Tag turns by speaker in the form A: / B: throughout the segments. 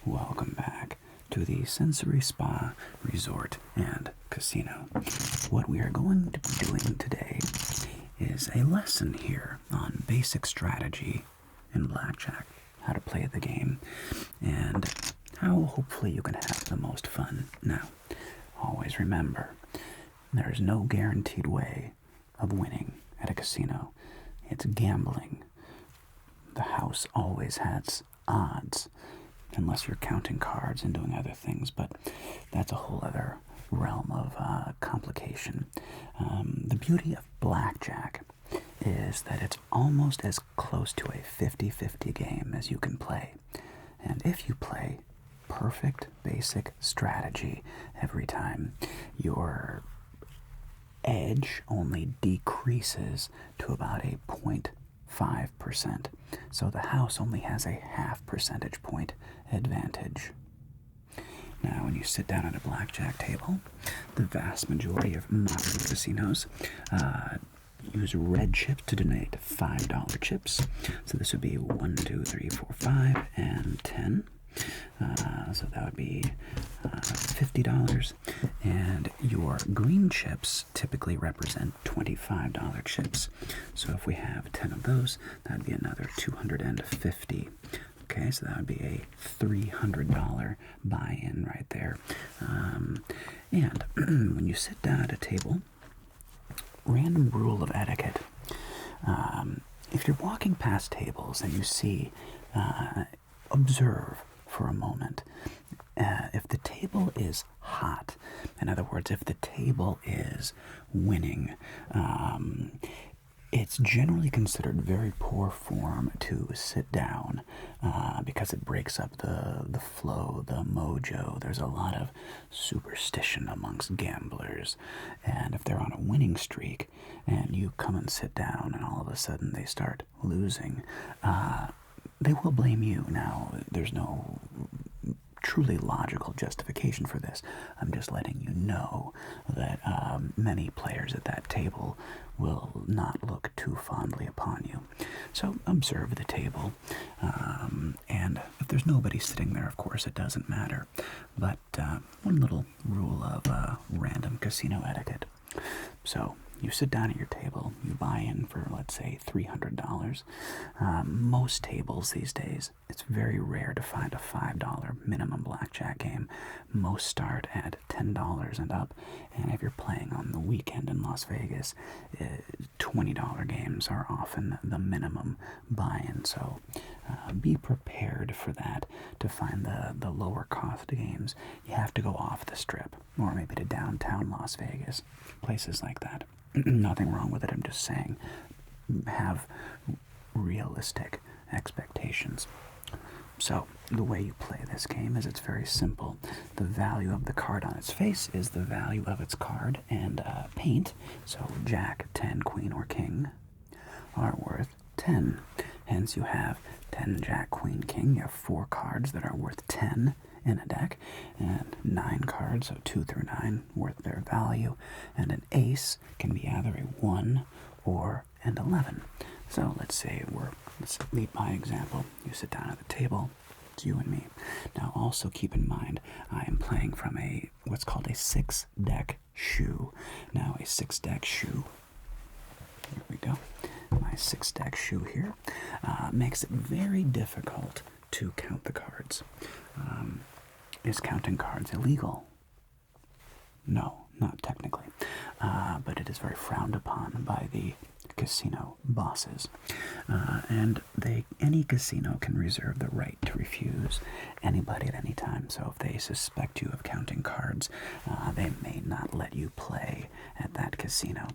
A: welcome back to the Sensory Spa Resort and Casino. What we are going to be doing today is a lesson here on basic strategy in blackjack, how to play the game, and how hopefully you can have the most fun. Now, always remember, there is no guaranteed way of winning at a casino. It's gambling. The house always has odds, unless you're counting cards and doing other things, but that's a whole other realm of complication. The beauty of blackjack is that it's almost as close to a 50-50 game as you can play. And if you play perfect basic strategy every time, your edge only decreases to about a 0.5%. So the house only has a half percentage point advantage. Now, when you sit down at a blackjack table, the vast majority of modern casinos use red chips to denote $5 chips. So this would be 1, 2, 3, 4, 5, and 10. So that would be $50. And your green chips typically represent $25 chips. So if we have 10 of those, that would be another $250. Okay, so that would be a $300 buy-in right there. And when you sit down at a table, random rule of etiquette. If you're walking past tables and you see, observe for a moment. If the table is hot, in other words, if the table is winning, it's generally considered very poor form to sit down because it breaks up the flow, the mojo. There's a lot of superstition amongst gamblers. And if they're on a winning streak and you come and sit down and all of a sudden they start losing, they will blame you. Now, there's no truly logical justification for this. I'm just letting you know that many players at that table will not look too fondly upon you. So observe the table, and if there's nobody sitting there, of course, it doesn't matter. But one little rule of random casino etiquette. So you sit down at your table, you buy in for, let's say, $300. Most tables these days, it's very rare to find a $5 minimum blackjack game. Most start at $10 and up, and if you're playing on the weekend in Las Vegas, $20 games are often the minimum buy-in. So be prepared for that. To find the lower cost games, you have to go off the strip, or maybe to downtown Las Vegas, places like that. Nothing wrong with it, I'm just saying, have realistic expectations. So, the way you play this game is it's very simple. The value of the card on its face is the value of its card and paint. So, Jack, 10, Queen, or King are worth 10. Hence, you have 10, Jack, Queen, King. You have 4 cards that are worth 10 in a deck, and 9 cards, so 2 through 9, worth their value, and an ace can be either a 1 or an 11. So let's lead by example. You sit down at the table, it's you and me. Now also keep in mind, I am playing from what's called a 6-deck shoe. Now a 6-deck shoe, here we go, my 6-deck shoe here, makes it very difficult to count the cards. Is counting cards illegal? No, not technically, but it is very frowned upon by the casino bosses, and any casino can reserve the right to refuse anybody at any time. So if they suspect you of counting cards, they may not let you play at that casino.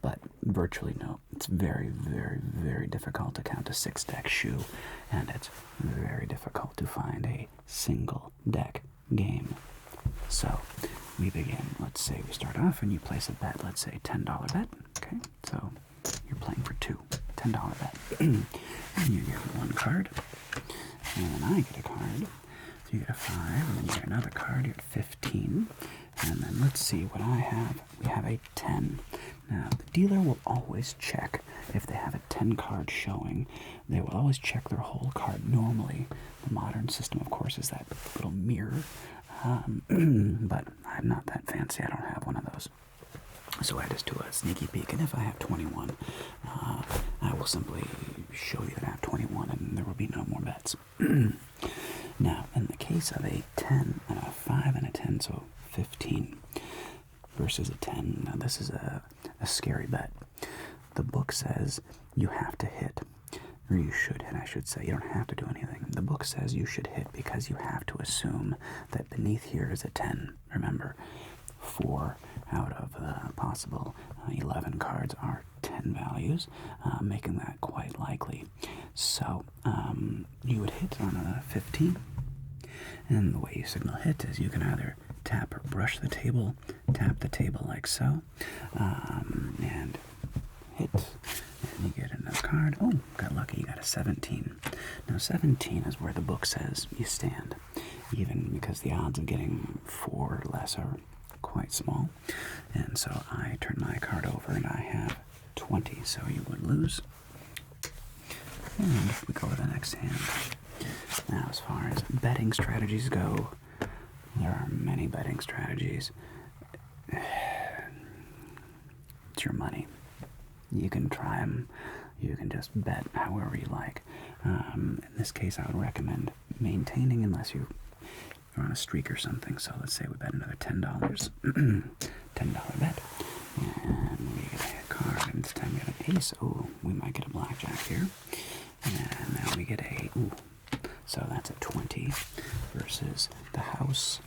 A: But virtually no, it's very, very, very difficult to count a 6-deck shoe, and it's very difficult to find a single deck game. So we begin. Let's say we start off and you place a bet, let's say $10 bet. Okay, so you're playing for 2, $10 bet. And you get 1 card, and then I get a card. So you get a 5, and then you get another card, you're at 15. And then let's see what I have. We have a 10. Now, the dealer will always check if they have a 10 card showing. They will always check their whole card. Normally, the modern system, of course, is that little mirror. But I'm not that fancy. I don't have one of those. So I just do a sneaky peek, and if I have 21, I will simply show you that I have 21, and there will be no more bets. Now, in the case of a 10, and a 5 and a 10, so 15 versus a 10, now this is a scary bet. The book says you have to hit, or you should hit, I should say. You don't have to do anything. The book says you should hit because you have to assume that beneath here is a 10. Remember, 4 out of the possible 11 cards are 10 values, making that quite likely. So you would hit on a 15, and the way you signal hit is you can either tap or brush the table, tap the table like so, and hit, and you get another card. Oh, got lucky, you got a 17. Now 17 is where the book says you stand, even because the odds of getting 4 or less are quite small. And so I turn my card over and I have 20, so you would lose. And we go to the next hand. Now, as far as betting strategies go, there are many betting strategies. It's your money. You can try them. You can just bet however you like. In this case, I would recommend maintaining unless you're on a streak or something. So let's say we bet another $10. $10 bet. And we get a card, and this time we get an ace. Oh, we might get a blackjack here. And now we get a, ooh. So that's a 20 versus the house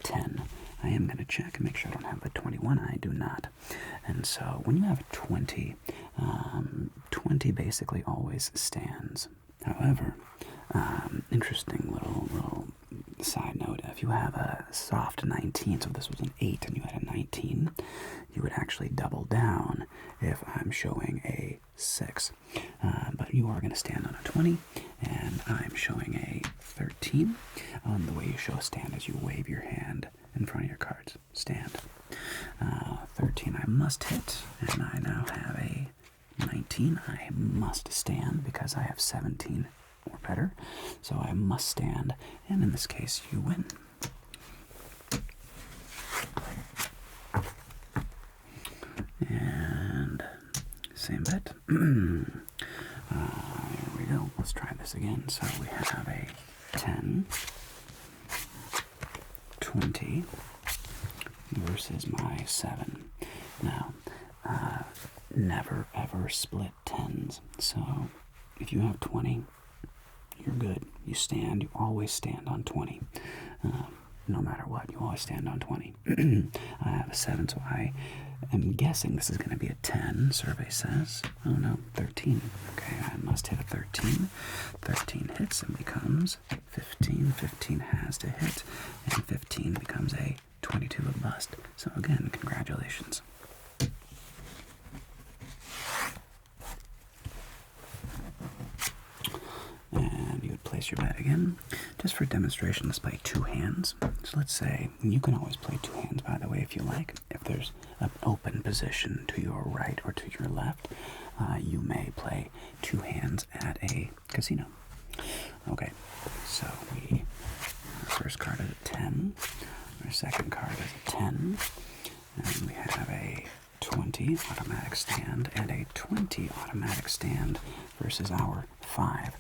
A: 10. I am going to check and make sure I don't have a 21. I do not. And so when you have a 20, 20 basically always stands. However, interesting little side note, if you have a soft 19, so this was an 8 and you had a 19, you would actually double down if I'm showing a 6. But you are going to stand on a 20, and I'm showing a 13. The way you show a stand is you wave your hand in front of your cards. Stand. 13 I must hit, and I now have a 19. I must stand because I have 17 or better, so I must stand, and in this case you win. And same bet. Here we go. Let's try this again. So we have a 10, 20 versus my 7. Now, never ever split 10s. So if you have 20, you're good. You stand. You always stand on 20. No matter what, you always stand on 20. I have a 7, so I am guessing this is going to be a 10, survey says. Oh no, 13. Okay, I must hit a 13. 13 hits and becomes 15. 15 has to hit, and 15 becomes a 22 a bust. So again, congratulations. And you would place your bet again. Just for demonstration, let's play 2 hands. So let's say, and you can always play 2 hands, by the way, if you like. If there's an open position to your right or to your left, you may play 2 hands at a casino. Okay, so our first card is a 10. Our second card is a 10. And we have a 20 automatic stand and a 20 automatic stand versus our 5.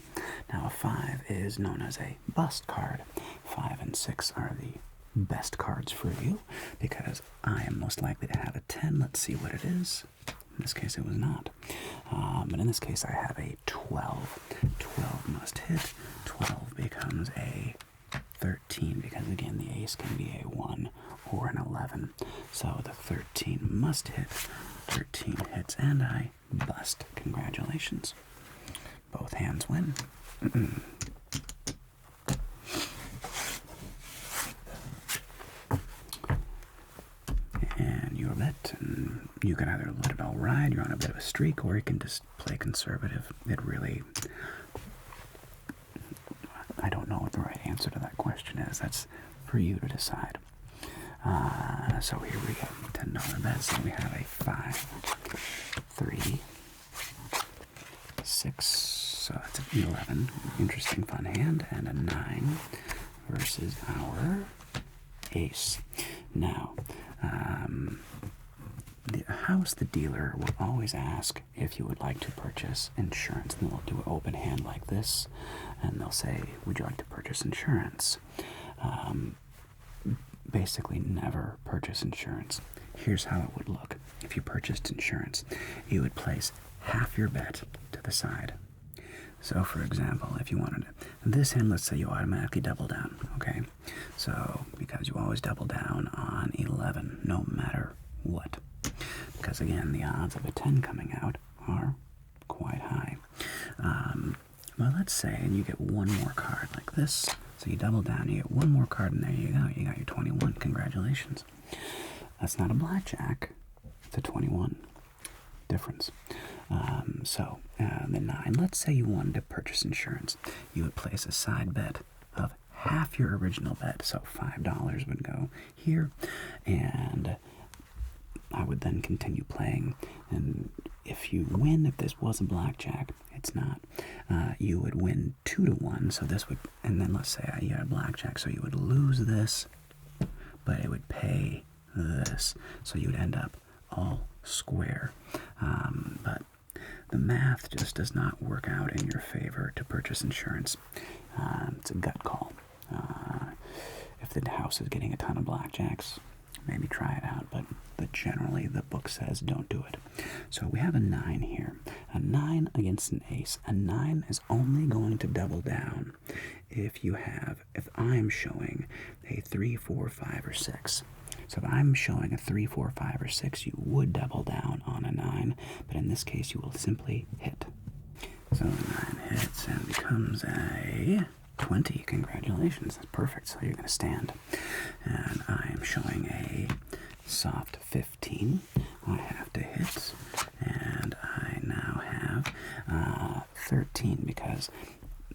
A: Now a 5 is known as a bust card. 5 and 6 are the best cards for you because I am most likely to have a 10. Let's see what it is. In this case it was not. But in this case I have a 12. 12 must hit. 12 becomes a 13 because again the ace can be a 1 or an 11. So the 13 must hit. 13 hits and I bust. Congratulations. Both hands win. And your bet, and you can either let it all ride, you're on a bit of a streak, or you can just play conservative. It really, I don't know what the right answer to that question is. That's for you to decide. So here we go, $10 bet. So we have a 5, 3, 6, so that's an 11. Interesting fun hand, and a 9 versus our ace. Now, the dealer will always ask if you would like to purchase insurance. And they'll do an open hand like this, and they'll say, would you like to purchase insurance? Basically, never purchase insurance. Here's how it would look. If you purchased insurance, you would place half your bet to the side. So, for example, if you wanted this hand, let's say you automatically double down, okay? So, because you always double down on 11, no matter what. Because, again, the odds of a 10 coming out are quite high. Well, let's say, and you get one more card like this. So you double down, you get one more card, and there you go. You got your 21. Congratulations. That's not a blackjack. It's a 21 difference. The 9, let's say you wanted to purchase insurance. You would place a side bet of half your original bet. So $5 would go here, and I would then continue playing. And if you win, if this was a blackjack, it's not, you would win 2-1. So this would, and then let's say you had a blackjack, so you would lose this, but it would pay this. So you would end up all square. But the math just does not work out in your favor to purchase insurance. It's a gut call. If the house is getting a ton of blackjacks, maybe try it out, but generally the book says don't do it. So we have a 9 here. A 9 against an ace. A 9 is only going to double down if I'm showing a 3, 4, 5, or 6. So if I'm showing a 3, 4, 5, or 6, you would double down on a 9, but in this case you will simply hit. So the 9 hits and becomes a 20. Congratulations, that's perfect. So you're going to stand. And I am showing a soft 15. I have to hit, and I now have 13 because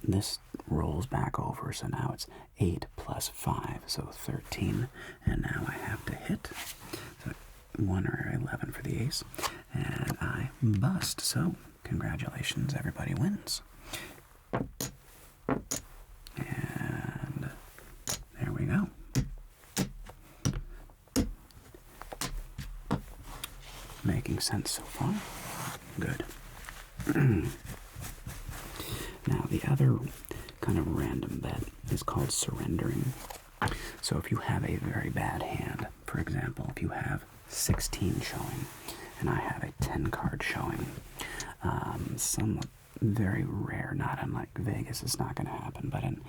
A: this rolls back over, so now it's 8 plus 5, so 13, and now I have to hit. So 1 or 11 for the ace, and I bust. So congratulations, everybody wins. And there we go. Making sense so far? Good. Now, the other kind of random bet is called surrendering. So if you have a very bad hand, for example, if you have 16 showing and I have a 10 card showing, some very rare, not unlike Vegas, it's not going to happen, but in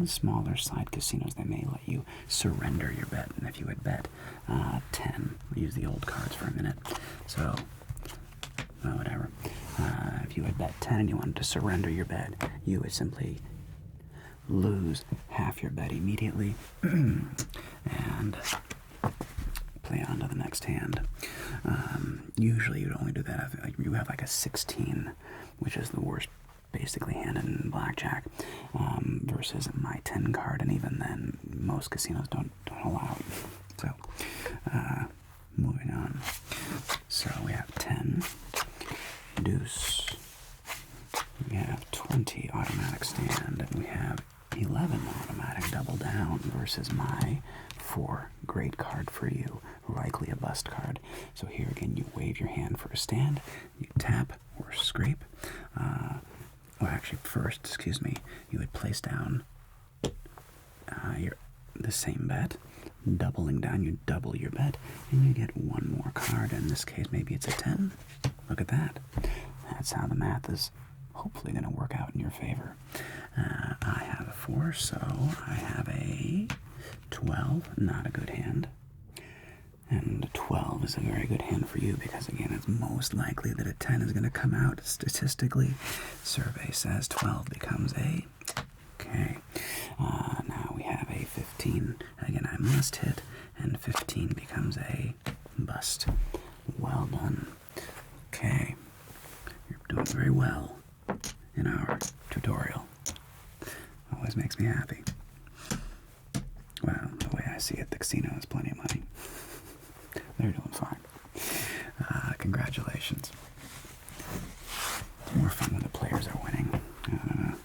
A: smaller side casinos, they may let you surrender your bet. And if you would bet 10, we'll use the old cards for a minute. So, whatever. If you would bet 10 and you wanted to surrender your bet, you would simply lose half your bet immediately and play on to the next hand. Usually you'd only do that if you have like a 16, which is the worst basically hand in blackjack, versus my 10 card, and even then most casinos don't allow it. So moving on. So we have 10 deuce, we have 20 automatic stand, and we have 11 automatic double down versus my 4 great card for you, likely a bust card. So here again, you wave your hand for a stand, you tap or scrape. You would place down the same bet, doubling down, you double your bet, and you get one more card. In this case, maybe it's a 10. Look at that. That's how the math is hopefully going to work out in your favor. I have a 4, so I have a 12, not a good hand. And 12 is a very good hand for you because, again, it's most likely that a 10 is going to come out statistically. Survey says 12 becomes a... Okay. Now we have a 15. Again, I must hit, and 15 becomes a bust. Well done. Okay. You're doing very well in our tutorial. Always makes me happy. Well, the way I I see it. The casino has plenty of money. They're doing fine. Congratulations. It's more fun when the players are winning. I don't know.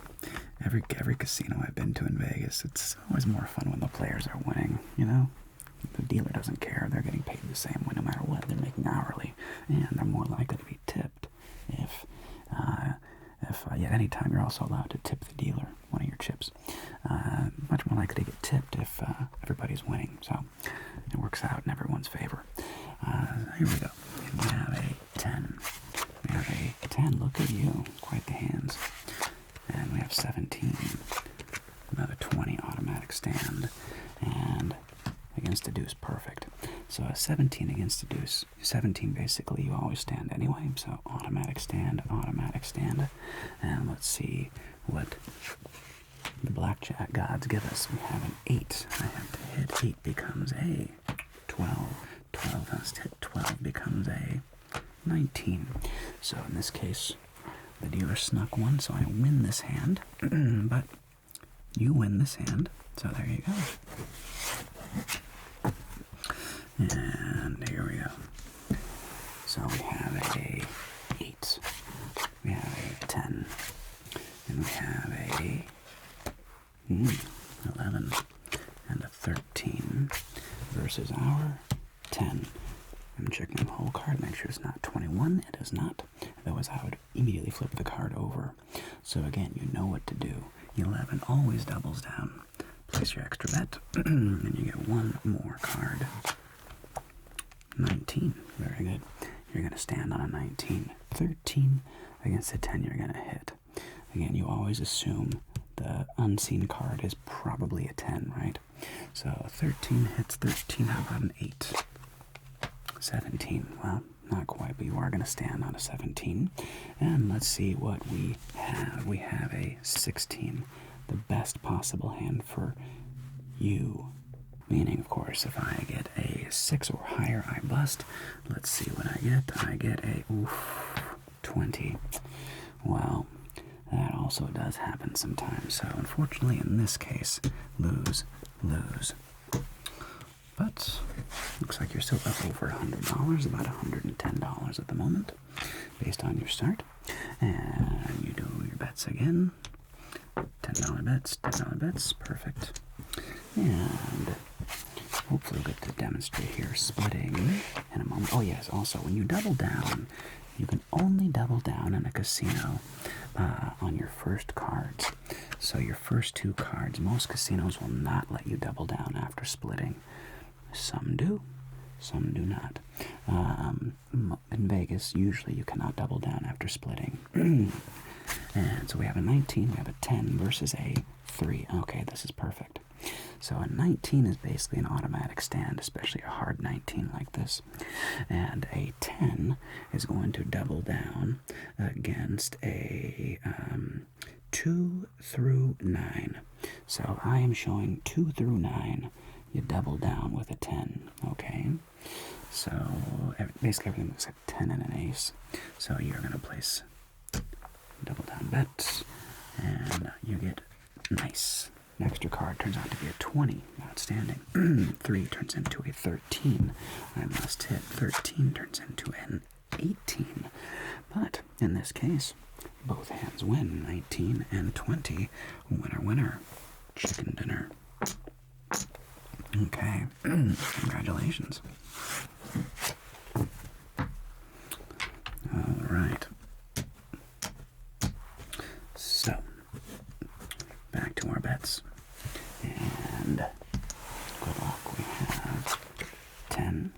A: Every casino I've been to in Vegas, it's always more fun when the players are winning, you know? The dealer doesn't care. They're getting paid the same way no matter what. They're making hourly, and they're more likely to be tipped if anytime you're also allowed to tip the dealer one of your chips. Much more likely to get tipped if everybody's winning. So it works out in everyone's favor. Here we go. And we have a 10. We have a 10. Look at you. Quite the hands. And we have 17. Another 20 automatic stand. And against a deuce, perfect. So a 17 against a deuce. 17 basically you always stand anyway, so automatic stand, automatic stand. And let's see what the blackjack gods give us. We have an 8. I have to hit 8 becomes a 12. 12 has to hit 12 becomes a 19. So in this case, the dealer snuck one, so I win this hand. But you win this hand, so there you go. And here we go. So we have a 8, we have a 10, and we have a 11, and a 13 versus our 10. I'm checking the whole card, make sure it's not 21. It is not. Otherwise, I would immediately flip the card over. So again, you know what to do. 11 always doubles down. Place your extra bet, and you get one more card. 19. Very good. You're going to stand on a 19. 13 against a 10 you're going to hit. Again, you always assume the unseen card is probably a 10, right? So 13 hits 13. How about an 8? 17. Well, not quite, but you are going to stand on a 17. And let's see what we have. We have a 16. The best possible hand for you. Meaning, of course, if I get a 6 or higher, I bust. Let's see what I get. I get a 20. Well, that also does happen sometimes. So, unfortunately, in this case, lose, lose. But looks like you're still up over $100, about $110 at the moment, based on your start. And you do your bets again. $10 bets, $10 bets, perfect. And hopefully we'll get to demonstrate here splitting in a moment. Oh yes, also when you double down, you can only double down in a casino on your first cards. So your first 2 cards, most casinos will not let you double down after splitting. Some do, some do not. In Vegas, usually you cannot double down after splitting. And so we have a 19, we have a 10 versus a 3. Okay, this is perfect. So a 19 is basically an automatic stand, especially a hard 19 like this. And a 10 is going to double down against a 2 through 9. So I am showing 2 through 9. You double down with a 10, okay? So basically everything looks like a 10 and an ace. So you're going to place double down bets, and you get nice. An extra card turns out to be a 20. Outstanding. 3 turns into a 13. I must hit. 13 turns into an 18. But in this case, both hands win. 19 and 20. Winner, winner. Chicken dinner. Okay. Congratulations. All right. So, back to our bets. And good luck. We have 10,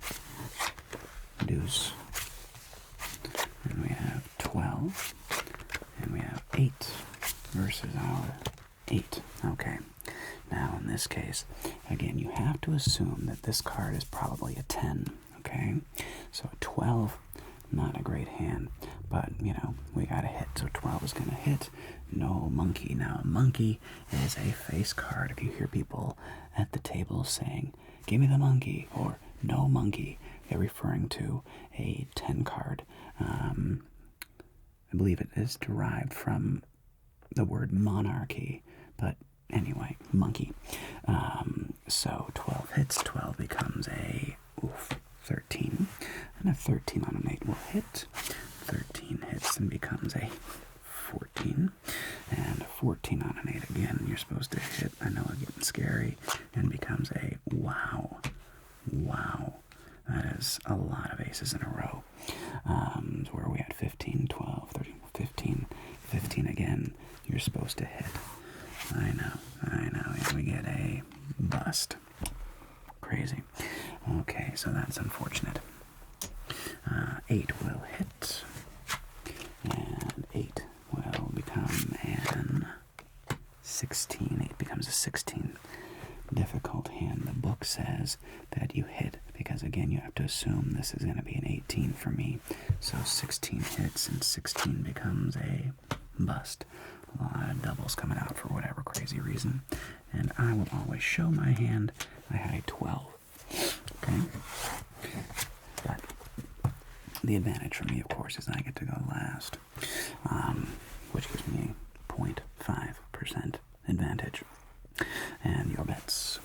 A: deuce, and we have 12, and we have 8 versus our 8. Okay. Now, in this case, again, you have to assume that this card is probably a 10, okay? So a 12, not a great hand, but, you know, we got a hit, so 12 is going to hit. No monkey. Now, a monkey is a face card. If you hear people at the table saying, give me the monkey, or no monkey, they're referring to a 10 card. I believe it is derived from the word monarchy, but anyway, monkey. So 12 hits, 12 becomes a 13, and a 13 on an 8 will hit. 13 hits and becomes a 14, and a 14 on an 8 again. You're supposed to hit, I know it's getting scary, and becomes a wow. Wow. That is a lot of aces in a row. So where are we at? 15, 12, 13, 15, 15 again. You're supposed to hit. I know. And we get a bust. Crazy. Okay, so that's unfortunate. 8 will hit. And 8 will become an 16. 8 becomes a 16. Difficult hand. The book says that you hit because, again, you have to assume this is going to be an 18 for me. So 16 hits and 16 becomes a bust. A lot of doubles coming out for whatever crazy reason. And I will always show my hand. I had a 12. Okay? But the advantage for me, of course, is I get to go last, which gives me a 0.5% advantage. And your bets.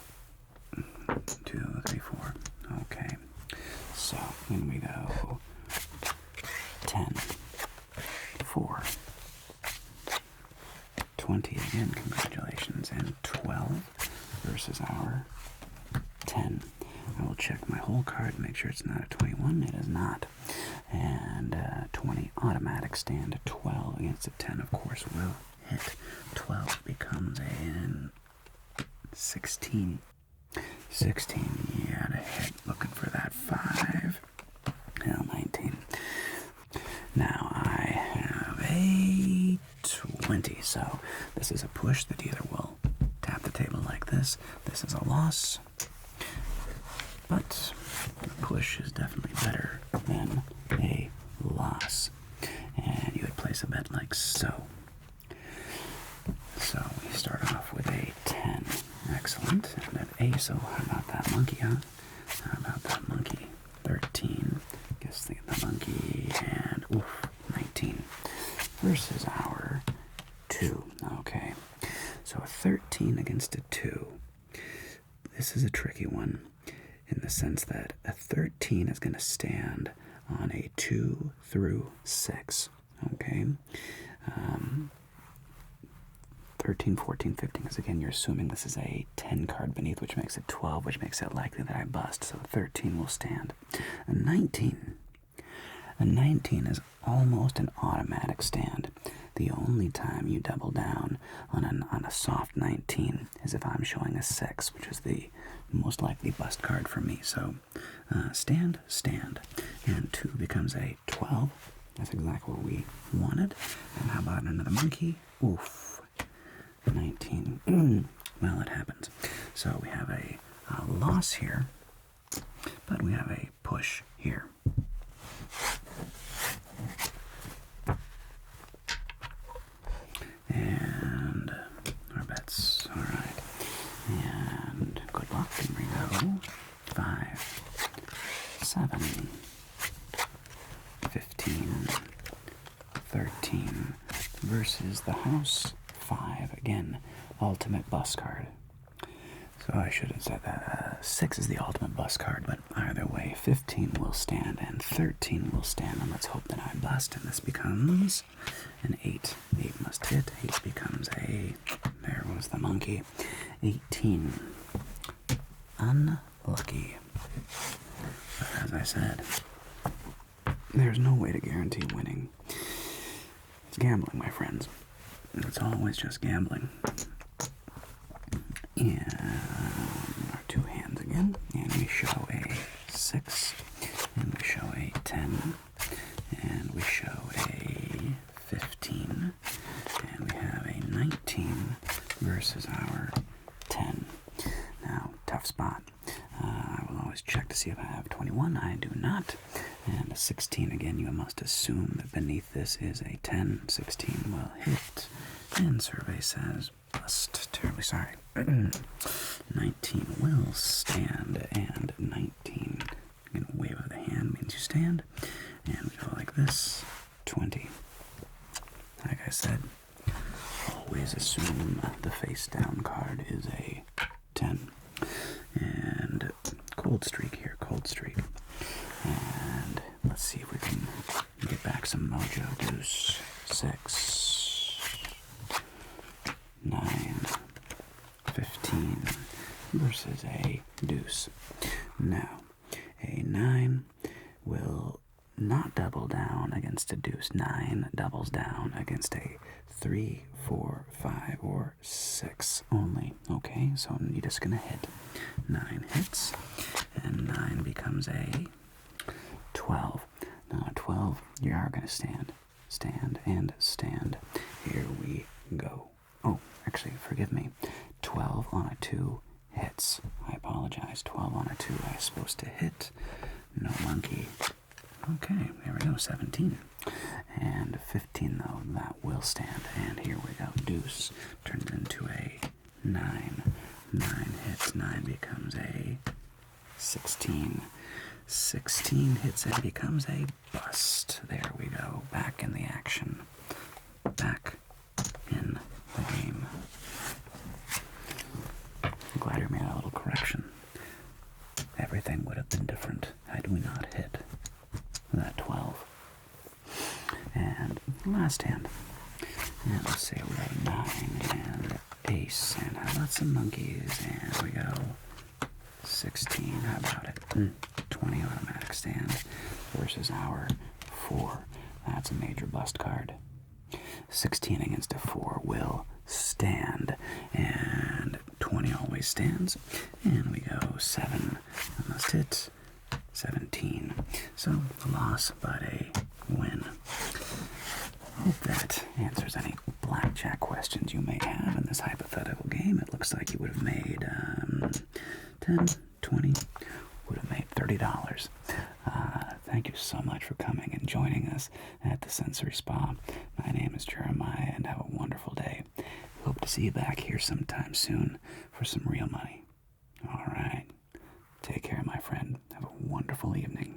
A: 2, 3, 4. Okay. So, in we go. 10, 4, 20 again, congratulations, and 12 versus our 10. I will check my whole card and make sure it's not a 21. It is not. And 20 automatic stand. 12 against a 10, of course, will hit. 12 becomes a 16. 16, you gotta hit. Looking for that 5. Hell, 19. Now I have a 20. So this is a push that either will tap the table like this. This is a loss. But the push is definitely better than a loss. And you would place a bet like so. So we start off with a 10. Excellent. And an ace. So how about that monkey, huh? How about that monkey? 13. Guess the monkey. And 19. Versus our 2. Okay. So a 13 against a 2. This is a tricky one in the sense that a 13 is going to stand on a 2 through 6. Okay. 13, 14, 15, because again, you're assuming this is a 10 card beneath, which makes it 12, which makes it likely that I bust. So 13 will stand. A 19. A 19 is almost an automatic stand. The only time you double down on a soft 19 is if I'm showing a 6, which is the most likely bust card for me. So stand, stand. And 2 becomes a 12. That's exactly what we wanted. And how about another monkey? Oof. 19. Well, it happens. So we have a loss here, but we have a push here. And our bets. All right. And good luck. Here we go. 5, 7, 15, 13 versus the house. 5 again, ultimate bust card. So I should have said that 6 is the ultimate bust card, but either way, 15 will stand and 13 will stand, and let's hope that I bust, and this becomes an 8. 8 must hit. 8 becomes a, there was the monkey, 18. Unlucky. But as I said, there's no way to guarantee winning. It's gambling, my friends. It's always just gambling. And our 2 hands again. And we show a 6. And we show a 10. And we show a 15. And we have a 19 versus our 10. Now, tough spot. I will always check to see if I have 21. I do not. And a 16, again, you must assume that beneath this is a 10. 16 will hit. And survey says bust. Terribly sorry. 19 will stand. And 19, again, wave of the hand means you stand. And we go like this. 20. Like I said, always assume the face down card is a 10. And cold streak here, cold streak. And let's see if we can get back some mojo. Deuce, 6, 9, 15 versus a deuce. Now, a 9 will not double down against a deuce. 9 doubles down against a 3, 4, 5, or 6 only. Okay, so you're just going to hit. 9 hits, and 9 becomes a 12. Now, 12, you are going to stand. Stand and stand. Here we go. Oh, actually, forgive me. 12 on a 2 hits. I apologize. 12 on a 2 I was supposed to hit. No monkey. Okay, there we go. 17. And 15, though, that will stand. And here we go. Deuce turns into a 9. 9 hits. 9 becomes a 16. 16 hits and becomes a bust. There we go. Back in the action. Back in the game. I'm glad you made a little correction. Everything would have been different had we not hit that 12. And last hand. And let's say we got 9 and ace. And how about some monkeys? And we go 16. How about it? 20 automatic stand versus our 4. That's a major bust card. 16 against a 4 will stand, and 20 always stands. And we go 7. Must hit 17. So a loss, but a win. Hope that answers any blackjack questions you may have in this hypothetical game. It looks like you would have made 10, 20, would have made $30. Thank you so much for coming and joining us at the Sensory Spa. My name is Jeremiah, and have a wonderful day. Hope to see you back here sometime soon for some real money. All right. Take care, my friend. Have a wonderful evening.